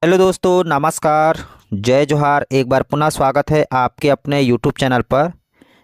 Hello दोस्तों, नमस्कार। जय जोहार। एक बार पुनः स्वागत है आपके अपने यूट्यूब चैनल पर।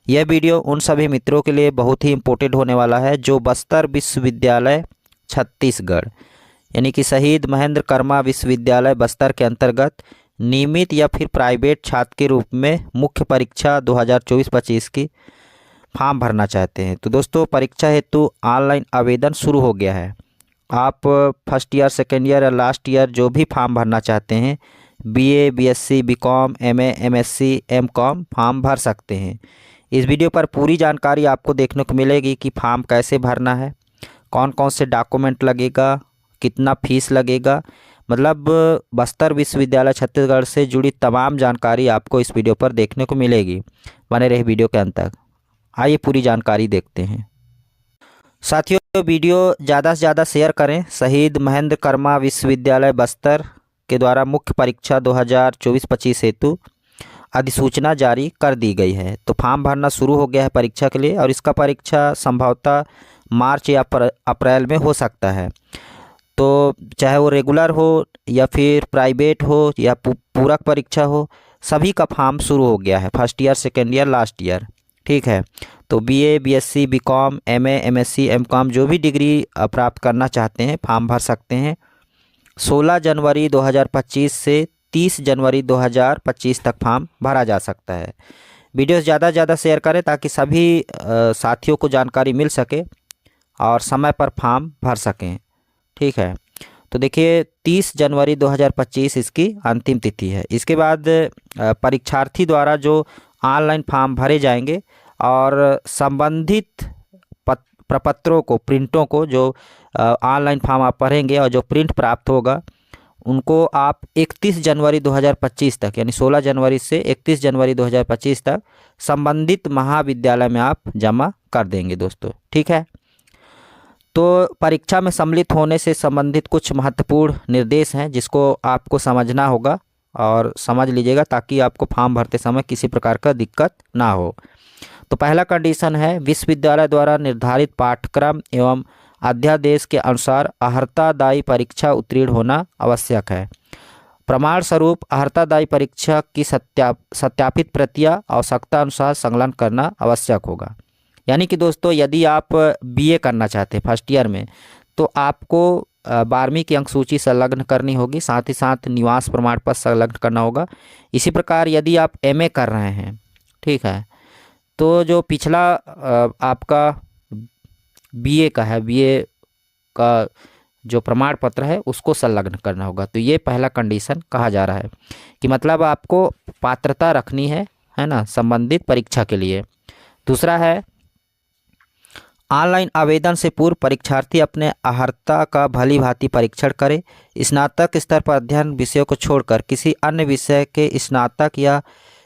यह वीडियो उन सभी मित्रों के लिए बहुत ही इम्पोर्टेंट होने वाला है जो बस्तर विश्वविद्यालय छत्तीसगढ़ यानी कि शहीद महेंद्र कर्मा विश्वविद्यालय बस्तर के अंतर्गत नियमित या फिर प्राइवेट छात्र के रूप में मुख्य परीक्षा 2024-25 की फॉर्म भरना चाहते हैं। तो दोस्तों, परीक्षा हेतु ऑनलाइन आवेदन शुरू हो गया है। आप फर्स्ट ईयर, सेकेंड ईयर या लास्ट ईयर जो भी फॉर्म भरना चाहते हैं, BA, BSc, BCom, MA, MSc, MCom form भर सकते हैं। इस वीडियो पर पूरी जानकारी आपको देखने को मिलेगी कि फॉर्म कैसे भरना है, कौन कौन से डॉक्यूमेंट लगेगा, कितना फीस लगेगा, मतलब बस्तर विश्वविद्यालय छत्तीसगढ़ से जुड़ी तमाम जानकारी आपको इस वीडियो पर देखने को मिलेगी। बने रहे वीडियो के अंत तक। आइए पूरी जानकारी देखते हैं। साथियों, वीडियो ज़्यादा से ज़्यादा शेयर करें। शहीद महेंद्र कर्मा विश्वविद्यालय बस्तर के द्वारा मुख्य परीक्षा 2024-25 हेतु अधिसूचना जारी कर दी गई है। तो फॉर्म भरना शुरू हो गया है परीक्षा के लिए, और इसका परीक्षा संभवतः मार्च या अप्रैल में हो सकता है। तो चाहे वो रेगुलर हो या फिर प्राइवेट हो या पूरक परीक्षा हो, सभी का फॉर्म शुरू हो गया है। First year, second year, last year, ठीक है। तो BA, BSc, BCom, MA, MSc, MCom जो भी डिग्री प्राप्त करना चाहते हैं फॉर्म भर सकते हैं। 16 जनवरी 2025 से 30 जनवरी 2025 तक फॉर्म भरा जा सकता है। वीडियो ज़्यादा से ज़्यादा शेयर करें ताकि सभी साथियों को जानकारी मिल सके और समय पर फॉर्म भर सकें, ठीक है। तो देखिए, 30 जनवरी 2025 इसकी अंतिम तिथि है। इसके बाद परीक्षार्थी द्वारा जो ऑनलाइन फॉर्म भरे जाएंगे और संबंधित प्रपत्रों को, प्रिंटों को, जो ऑनलाइन फॉर्म आप भरेंगे और जो प्रिंट प्राप्त होगा उनको आप 31 जनवरी 2025 तक, यानी 16 जनवरी से 31 जनवरी 2025 तक संबंधित महाविद्यालय में आप जमा कर देंगे दोस्तों, ठीक है। तो परीक्षा में सम्मिलित होने से संबंधित कुछ महत्वपूर्ण निर्देश हैं जिसको आपको समझना होगा और समझ लीजिएगा ताकि आपको फॉर्म भरते समय किसी प्रकार का दिक्कत ना हो। तो पहला कंडीशन है, विश्वविद्यालय द्वारा निर्धारित पाठ्यक्रम एवं अध्यादेश के अनुसार अर्हतादायी परीक्षा उत्तीर्ण होना आवश्यक है। प्रमाण स्वरूप अर्हतादायी परीक्षा की सत्यापित प्रतियां आवश्यकता अनुसार संलग्न करना आवश्यक होगा। यानी कि दोस्तों, यदि आप बीए करना चाहते हैं फर्स्ट ईयर में, तो आपको 12वीं की अंक सूची संलग्न करनी होगी, साथ ही साथ निवास प्रमाण पत्र संलग्न करना होगा। इसी प्रकार यदि आप एमए कर रहे हैं, ठीक है, तो जो पिछला आपका बीए का है, बीए का जो प्रमाण पत्र है उसको संलग्न करना होगा। तो ये पहला कंडीशन कहा जा रहा है कि मतलब आपको पात्रता रखनी है ना, संबंधित परीक्षा के लिए। दूसरा है, ऑनलाइन आवेदन से पूर्व परीक्षार्थी अपने अर्हता का भली भांति परीक्षण करे। स्नातक स्तर पर अध्ययन विषयों को छोड़कर किसी अन्य विषय के स्नातक या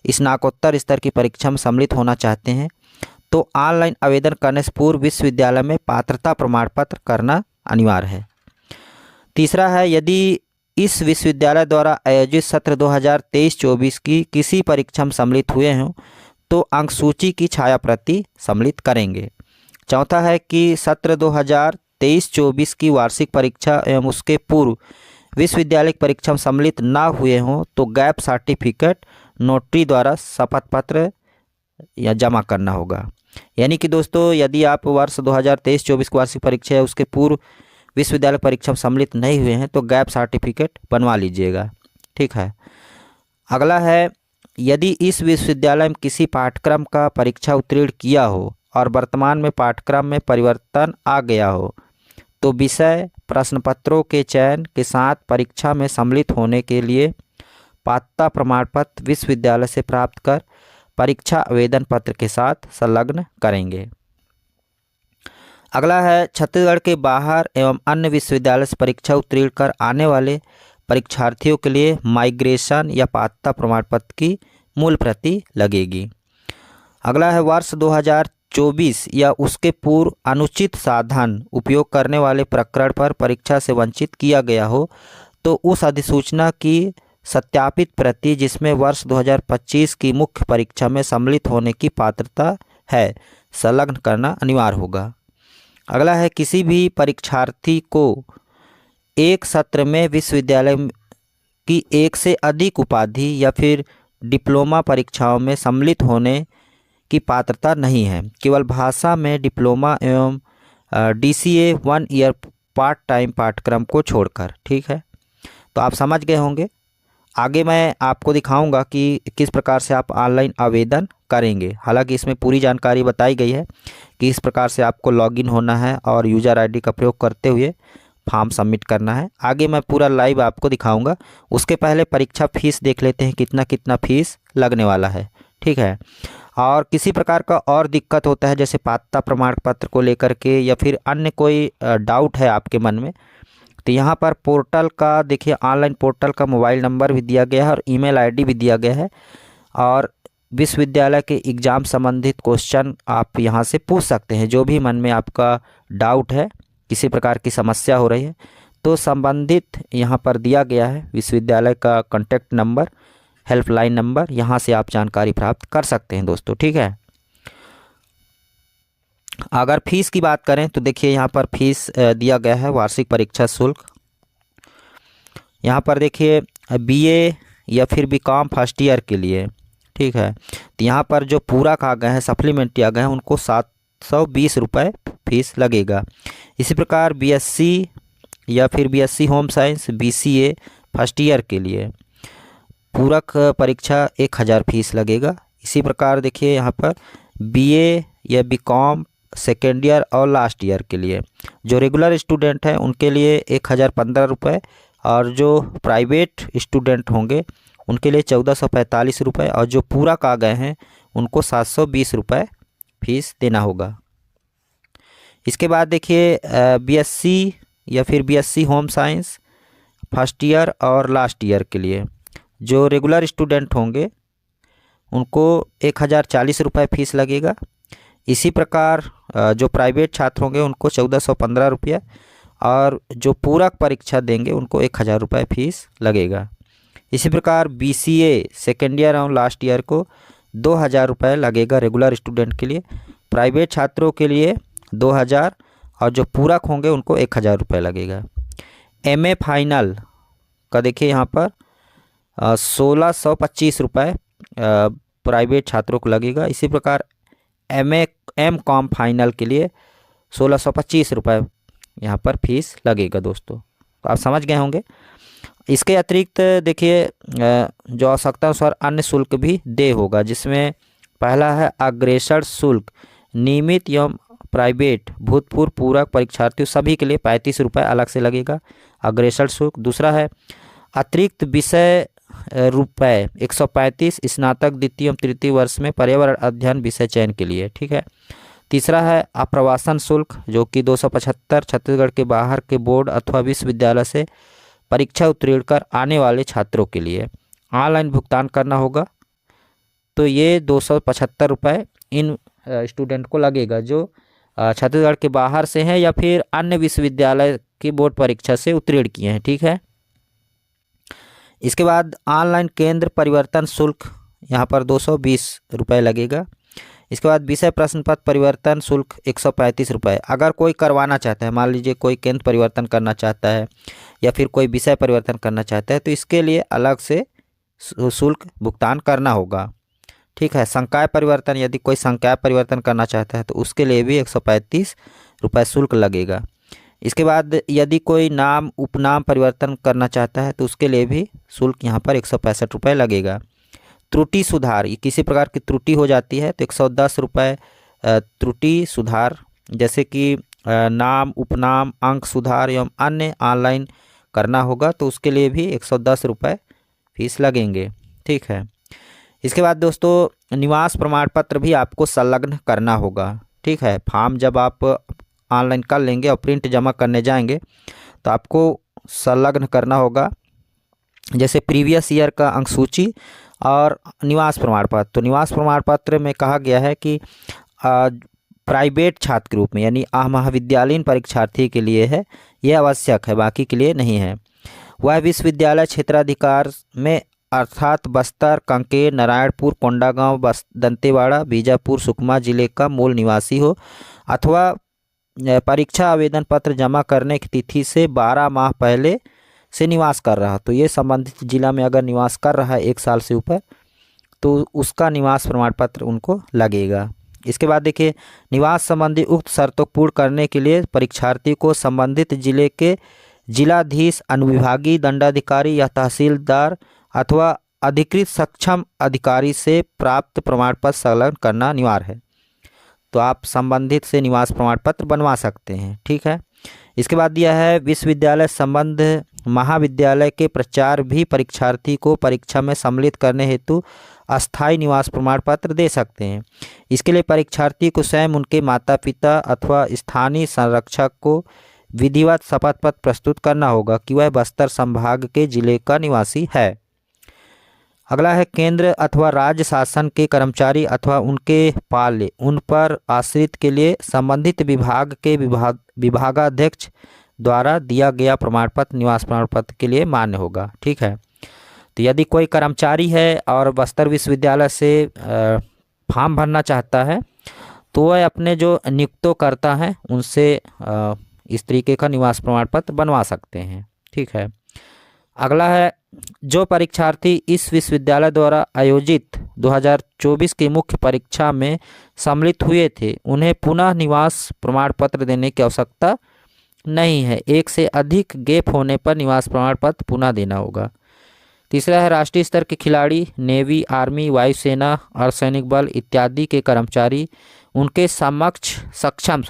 स्नातकोत्तर स्तर की परीक्षा में सम्मिलित होना चाहते हैं तो ऑनलाइन आवेदन करने से पूर्व विश्वविद्यालय में पात्रता प्रमाण पत्र करना अनिवार्य है। तीसरा है, यदि इस विश्वविद्यालय द्वारा आयोजित सत्र 2023-24 की किसी परीक्षा में सम्मिलित हुए हों तो अंक सूची की छाया प्रति सम्मिलित करेंगे। चौथा है कि सत्र 2023-24 की वार्षिक परीक्षा एवं उसके पूर्व विश्वविद्यालय की परीक्षा में सम्मिलित ना हुए हों तो गैप सर्टिफिकेट नोटरी द्वारा शपथ पत्र या जमा करना होगा। यानी कि दोस्तों, यदि आप वर्ष 2023-24 की वार्षिक परीक्षा है उसके पूर्व विश्वविद्यालय परीक्षा में सम्मिलित नहीं हुए हैं तो गैप सर्टिफिकेट बनवा लीजिएगा, ठीक है। अगला है, यदि इस विश्वविद्यालय में किसी पाठ्यक्रम का परीक्षा उत्तीर्ण किया हो और वर्तमान में पाठ्यक्रम में परिवर्तन आ गया हो तो विषय प्रश्न पत्रों के चयन के साथ परीक्षा में सम्मिलित होने के लिए पात्रता प्रमाण पत्र विश्वविद्यालय से प्राप्त कर परीक्षा आवेदन पत्र के साथ संलग्न करेंगे। अगला है, छत्तीसगढ़ के बाहर एवं अन्य विश्वविद्यालय से परीक्षा उत्तीर्ण कर आने वाले परीक्षार्थियों के लिए माइग्रेशन या पात्रता प्रमाण पत्र की मूल प्रति लगेगी। अगला है, वर्ष 2024 या उसके पूर्व अनुचित साधन उपयोग करने वाले प्रकरण पर परीक्षा से वंचित किया गया हो तो उस अधिसूचना की सत्यापित प्रति जिसमें वर्ष 2025 की मुख्य परीक्षा में सम्मिलित होने की पात्रता है संलग्न करना अनिवार्य होगा। अगला है, किसी भी परीक्षार्थी को एक सत्र में विश्वविद्यालय कि एक से अधिक उपाधि या फिर डिप्लोमा परीक्षाओं में सम्मिलित होने की पात्रता नहीं है, केवल भाषा में डिप्लोमा एवं DCA 1 ईयर पार्ट टाइम पाठ्यक्रम को छोड़कर। ठीक है, तो आप समझ गए होंगे। आगे मैं आपको दिखाऊंगा कि किस प्रकार से आप ऑनलाइन आवेदन करेंगे। हालांकि इसमें पूरी जानकारी बताई गई है कि इस प्रकार से आपको लॉगिन होना है और यूज़र आईडी का प्रयोग करते हुए फॉर्म सबमिट करना है। आगे मैं पूरा लाइव आपको दिखाऊंगा। उसके पहले परीक्षा फीस देख लेते हैं, कितना कितना फीस लगने वाला है। ठीक है, और किसी प्रकार का और दिक्कत होता है जैसे पात्रता प्रमाण पत्र को लेकर के या फिर अन्य कोई डाउट है आपके मन में, तो यहाँ पर पोर्टल का देखिए, ऑनलाइन पोर्टल का मोबाइल नंबर भी दिया गया है और ईमेल आईडी भी दिया गया है। और विश्वविद्यालय के एग्ज़ाम संबंधित क्वेश्चन आप यहाँ से पूछ सकते हैं। जो भी मन में आपका डाउट है, किसी प्रकार की समस्या हो रही है, तो संबंधित यहाँ पर दिया गया है विश्वविद्यालय का कॉन्टैक्ट नंबर, हेल्पलाइन नंबर, यहाँ से आप जानकारी प्राप्त कर सकते हैं दोस्तों। ठीक है, अगर फीस की बात करें तो देखिए यहाँ पर फीस दिया गया है, वार्षिक परीक्षा शुल्क। यहाँ पर देखिए BA या फिर BCom फर्स्ट ईयर के लिए। ठीक है, तो यहाँ पर जो पूरक आ गए हैं, सप्लीमेंट्री आ गए हैं, उनको 720 रुपये फीस लगेगा। इसी प्रकार BSc या फिर BSc home science BCA first year के लिए पूरक परीक्षा 1000 फीस लगेगा। इसी प्रकार देखिए यहाँ पर BA या BCom सेकेंड ईयर और लास्ट ईयर के लिए जो रेगुलर स्टूडेंट हैं उनके लिए 1015 रुपये, और जो प्राइवेट स्टूडेंट होंगे उनके लिए 1445 रुपये, और जो पूरक आ गए हैं उनको 720 रुपये फीस देना होगा। इसके बाद देखिए BSc या फिर BSc home science first year और लास्ट ईयर के लिए जो रेगुलर स्टूडेंट होंगे उनको 1040 रुपये फीस लगेगा। इसी प्रकार जो प्राइवेट छात्र होंगे उनको 1415 रुपये, और जो पूरक परीक्षा देंगे उनको 1000 रुपये फीस लगेगा। इसी प्रकार BCA सेकेंड ईयर और लास्ट ईयर को 2000 रुपये लगेगा रेगुलर स्टूडेंट के लिए, प्राइवेट छात्रों के लिए 2000, और जो पूरक होंगे उनको 1000 रुपये लगेगा। MA फाइनल का देखिए यहाँ पर 1625 रुपये प्राइवेट छात्रों को लगेगा। इसी प्रकार MCOM फाइनल के लिए 1625 रुपये यहाँ पर फीस लगेगा दोस्तों। तो आप समझ गए होंगे। इसके अतिरिक्त देखिए जो आवश्यकता अनुसार अन्य शुल्क भी देय होगा, जिसमें पहला है अग्रेसर शुल्क। नियमित एवं प्राइवेट भूतपूर्व पूरक परीक्षार्थियों सभी के लिए 35 रुपये अलग से लगेगा अग्रेसर शुल्क। दूसरा है अतिरिक्त विषय रुपये 135 स्नातक द्वितीय एवं तृतीय वर्ष में पर्यावरण अध्ययन विषय चयन के लिए। ठीक है, तीसरा है आप्रवासन शुल्क जो कि 275 छत्तीसगढ़ के बाहर के बोर्ड अथवा विश्वविद्यालय से परीक्षा उत्तीर्ण कर आने वाले छात्रों के लिए ऑनलाइन भुगतान करना होगा। तो ये 275 रुपये इन स्टूडेंट को लगेगा जो छत्तीसगढ़ के बाहर से हैं या फिर अन्य विश्वविद्यालय की बोर्ड परीक्षा से उत्तीर्ण किए हैं। ठीक है, इसके बाद ऑनलाइन केंद्र परिवर्तन शुल्क यहाँ पर 220 रुपये लगेगा। इसके बाद विषय प्रश्न पत्र परिवर्तन शुल्क 135 रुपये। अगर कोई करवाना चाहता है, मान लीजिए कोई केंद्र परिवर्तन करना चाहता है या फिर कोई विषय परिवर्तन करना चाहता है, तो इसके लिए अलग से शुल्क भुगतान करना होगा। ठीक है, संकाय परिवर्तन, यदि कोई संकाय परिवर्तन करना चाहता है तो उसके लिए भी 135 रुपये शुल्क लगेगा। इसके बाद यदि कोई नाम उपनाम परिवर्तन करना चाहता है तो उसके लिए भी शुल्क यहाँ पर 165 रुपये लगेगा। त्रुटि सुधार, किसी प्रकार की त्रुटि हो जाती है तो 110 रुपये त्रुटि सुधार, जैसे कि नाम उपनाम अंक सुधार एवं अन्य ऑनलाइन करना होगा तो उसके लिए भी 110 रुपये फीस लगेंगे। ठीक है, इसके बाद दोस्तों निवास प्रमाण पत्र भी आपको संलग्न करना होगा। ठीक है, फॉर्म जब आप ऑनलाइन कर लेंगे और प्रिंट जमा करने जाएंगे तो आपको संलग्न करना होगा, जैसे प्रीवियस ईयर का अंक सूची और निवास प्रमाण पत्र। तो निवास प्रमाण पत्र में कहा गया है कि प्राइवेट छात्र के रूप में यानी महाविद्यालयीन परीक्षार्थी के लिए है, यह आवश्यक है, बाकी के लिए नहीं है। वह विश्वविद्यालय क्षेत्राधिकार में अर्थात बस्तर, कांकेर, नारायणपुर, कोंडागांव, दंतेवाड़ा, बीजापुर, सुकमा जिले का मूल निवासी हो अथवा परीक्षा आवेदन पत्र जमा करने की तिथि से 12 माह पहले से निवास कर रहा, तो ये संबंधित जिला में अगर निवास कर रहा है 1 साल से ऊपर तो उसका निवास प्रमाण पत्र उनको लगेगा। इसके बाद देखिए, निवास संबंधी उक्त शर्तों को पूर्ण करने के लिए परीक्षार्थी को संबंधित जिले के जिलाधीश, अनुविभागीय दंडाधिकारी या तहसीलदार अथवा अधिकृत सक्षम अधिकारी से प्राप्त प्रमाण पत्र संलग्न करना अनिवार्य है। तो आप संबंधित से निवास प्रमाण पत्र बनवा सकते हैं, ठीक है। इसके बाद दिया है, विश्वविद्यालय संबंध महाविद्यालय के प्राचार्य भी परीक्षार्थी को परीक्षा में सम्मिलित करने हेतु अस्थायी निवास प्रमाण पत्र दे सकते हैं। इसके लिए परीक्षार्थी को स्वयं उनके माता पिता अथवा स्थानीय संरक्षक को विधिवत शपथ पत्र प्रस्तुत करना होगा कि वह बस्तर संभाग के जिले का निवासी है। अगला है, केंद्र अथवा राज्य शासन के कर्मचारी अथवा उनके पाले उन पर आश्रित के लिए संबंधित विभाग के विभागाध्यक्ष द्वारा दिया गया प्रमाण पत्र निवास प्रमाण पत्र के लिए मान्य होगा, ठीक है। तो यदि कोई कर्मचारी है और बस्तर विश्वविद्यालय से फॉर्म भरना चाहता है तो वह अपने जो नियुक्तकर्ता हैं उनसे इस तरीके का निवास प्रमाण पत्र बनवा सकते हैं, ठीक है। अगला है, जो परीक्षार्थी इस विश्वविद्यालय द्वारा आयोजित 2024 की मुख्य परीक्षा में सम्मिलित हुए थे उन्हें पुनः निवास प्रमाण पत्र देने की आवश्यकता नहीं है। एक से अधिक गैप होने पर निवास प्रमाण पत्र पुनः देना होगा। तीसरा है, राष्ट्रीय स्तर के खिलाड़ी, नेवी, आर्मी, वायुसेना, अर्धसैनिक बल इत्यादि के कर्मचारी उनके सक्षम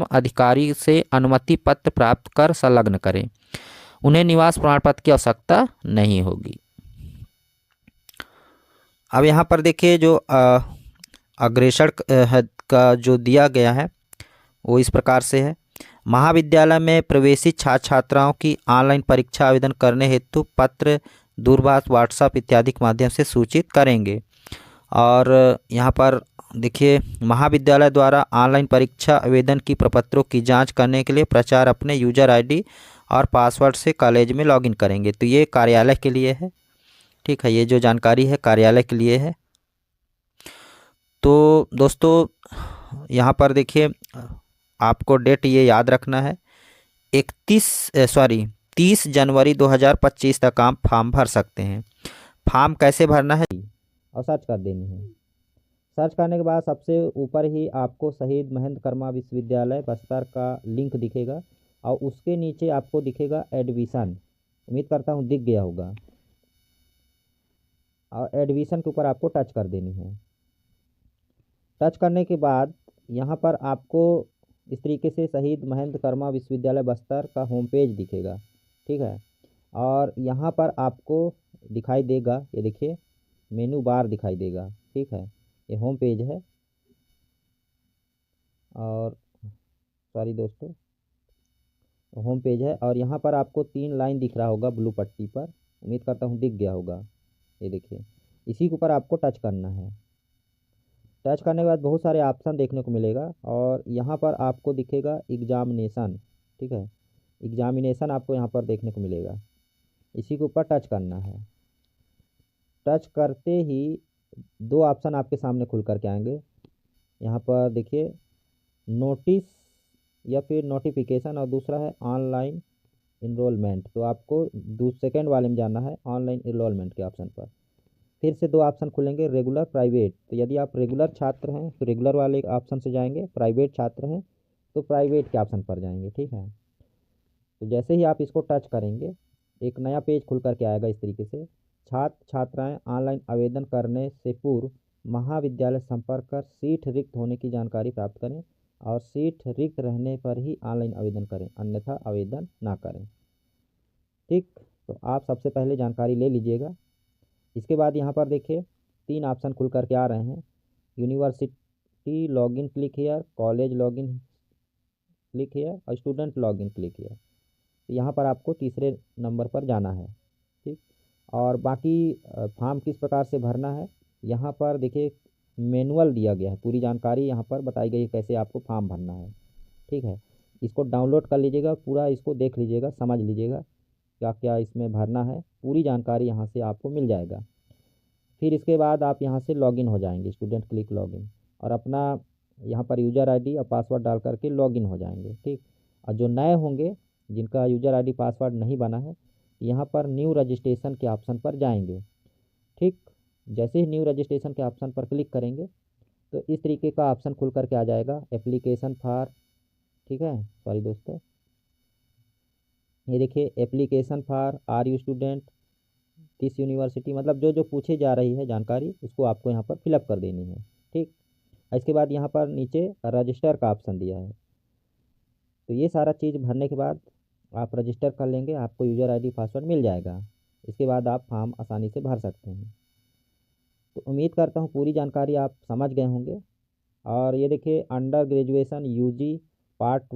अधिकारी से अनुमति पत्र प्राप्त कर संलग्न करें। उन्हें निवास प्रमाण पत्र की आवश्यकता नहीं होगी। अब यहाँ पर देखिए, जो अग्रेसर का जो दिया गया है वो इस प्रकार से है। महाविद्यालय में प्रवेशित छात्र छात्राओं की ऑनलाइन परीक्षा आवेदन करने हेतु पत्र, दूरभाष, व्हाट्सएप इत्यादि के माध्यम से सूचित करेंगे। और यहाँ पर देखिए, महाविद्यालय द्वारा ऑनलाइन परीक्षा आवेदन की प्रपत्रों की जांच करने के लिए प्राचार्य अपने यूजर आईडी और पासवर्ड से कॉलेज में लॉगिन करेंगे। तो ये कार्यालय के लिए है, ठीक है। ये जो जानकारी है कार्यालय के लिए है। तो दोस्तों यहाँ पर देखिए, आपको डेट ये याद रखना है, 30 जनवरी 2025 तक आप फॉर्म भर सकते हैं। फॉर्म कैसे भरना है और सर्च कर देनी है। सर्च करने के बाद सबसे ऊपर ही आपको शहीद महेंद्र कर्मा विश्वविद्यालय बस्तर का लिंक दिखेगा और उसके नीचे आपको दिखेगा एडमिशन। उम्मीद करता हूँ दिख गया होगा। और एडमिशन के ऊपर आपको टच कर देनी है। टच करने के बाद यहाँ पर आपको इस तरीके से शहीद महेंद्र कर्मा विश्वविद्यालय बस्तर का होम पेज दिखेगा, ठीक है। और यहाँ पर आपको दिखाई देगा, ये देखिए मेनू बार दिखाई देगा, ठीक है। ये होम पेज है और सॉरी दोस्तों, होम पेज है। और यहाँ पर आपको 3 लाइन दिख रहा होगा ब्लू पट्टी पर, उम्मीद करता हूँ दिख गया होगा। ये देखिए, इसी के ऊपर आपको टच करना है। टच करने के बाद बहुत सारे ऑप्शन देखने को मिलेगा और यहाँ पर आपको दिखेगा एग्जामिनेशन, ठीक है। एग्जामिनेशन आपको यहाँ पर देखने को मिलेगा, इसी के ऊपर टच करना है। टच करते ही 2 ऑप्शन आपके सामने खुल कर के आएंगे। यहाँ पर देखिए नोटिस या फिर नोटिफिकेशन और दूसरा है ऑनलाइन इनरोलमेंट। तो आपको सेकेंड वाले में जाना है, ऑनलाइन इनरोलमेंट के ऑप्शन पर। फिर से 2 ऑप्शन खुलेंगे, रेगुलर, प्राइवेट। तो यदि आप रेगुलर छात्र हैं तो रेगुलर वाले ऑप्शन से जाएंगे, प्राइवेट छात्र हैं तो प्राइवेट के ऑप्शन पर जाएंगे, ठीक है। तो जैसे ही आप इसको टच करेंगे एक नया पेज खुल करके आएगा इस तरीके से। छात्र छात्राएं ऑनलाइन आवेदन करने से पूर्व महाविद्यालय संपर्क कर सीट रिक्त होने की जानकारी प्राप्त करें और सीट रिक्त रहने पर ही ऑनलाइन आवेदन करें, अन्यथा आवेदन ना करें, ठीक। तो आप सबसे पहले जानकारी ले लीजिएगा। इसके बाद यहाँ पर देखिए 3 ऑप्शन खुल करके आ रहे हैं, university login click here, college login click here और स्टूडेंट लॉगिन क्लिक हियर। तो यहाँ पर आपको तीसरे नंबर पर जाना है, ठीक। और बाकी फॉर्म किस प्रकार से भरना है, यहाँ पर देखिए मैनुअल दिया गया है, पूरी जानकारी यहाँ पर बताई गई है कैसे आपको फॉर्म भरना है, ठीक है। इसको डाउनलोड कर लीजिएगा, पूरा इसको देख लीजिएगा, समझ लीजिएगा क्या क्या इसमें भरना है, पूरी जानकारी यहाँ से आपको मिल जाएगा। फिर इसके बाद आप यहाँ से लॉगिन हो जाएंगे, स्टूडेंट क्लिक लॉगिन, और अपना यहाँ पर यूज़र आईडी और पासवर्ड डाल करके लॉगिन हो जाएंगे, ठीक। और जो नए होंगे जिनका यूज़र आईडी पासवर्ड नहीं बना है यहाँ पर न्यू रजिस्ट्रेशन के ऑप्शन पर जाएंगे। ठीक, जैसे ही न्यू रजिस्ट्रेशन के ऑप्शन पर क्लिक करेंगे तो इस तरीके का ऑप्शन खुल करके आ जाएगा, एप्लीकेशन फॉर, ठीक है, सॉरी दोस्तों, ये देखिए application for are you student किस यूनिवर्सिटी, मतलब जो जो पूछे जा रही है जानकारी उसको आपको यहाँ पर फिलअप कर देनी है। ठीक, इसके बाद यहाँ पर नीचे रजिस्टर का ऑप्शन दिया है, तो ये सारा चीज़ भरने के बाद आप रजिस्टर कर लेंगे, आपको यूज़र आईडी पासवर्ड मिल जाएगा। इसके बाद आप फॉर्म आसानी से भर सकते हैं। तो उम्मीद करता हूँ पूरी जानकारी आप समझ गए होंगे। और ये देखिए अंडर ग्रेजुएशन यूजी पार्ट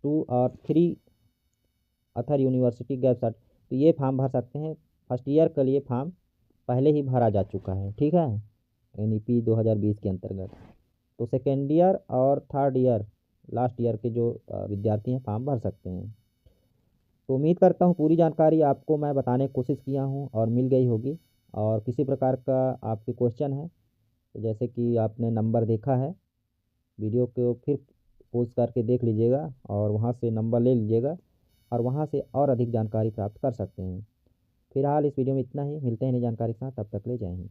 2 और 3 अथर यूनिवर्सिटी गैप सर्ट, तो ये फॉर्म भर सकते हैं। फर्स्ट ईयर के लिए फॉर्म पहले ही भरा जा चुका है, ठीक है, NEP 2020 के अंतर्गत। तो सेकेंड ईयर और थर्ड ईयर लास्ट ईयर के जो विद्यार्थी हैं फॉर्म भर सकते हैं। तो उम्मीद करता हूँ पूरी जानकारी आपको मैं बताने की कोशिश किया हूँ और मिल गई होगी। और किसी प्रकार का आपके क्वेश्चन है तो जैसे कि आपने नंबर देखा है, वीडियो को फिर पोस्ट करके देख लीजिएगा और वहाँ से नंबर ले लीजिएगा और वहाँ से और अधिक जानकारी प्राप्त कर सकते हैं। फिलहाल इस वीडियो में इतना ही, मिलते हैं नई जानकारी के साथ, तब तक ले जय हिंद।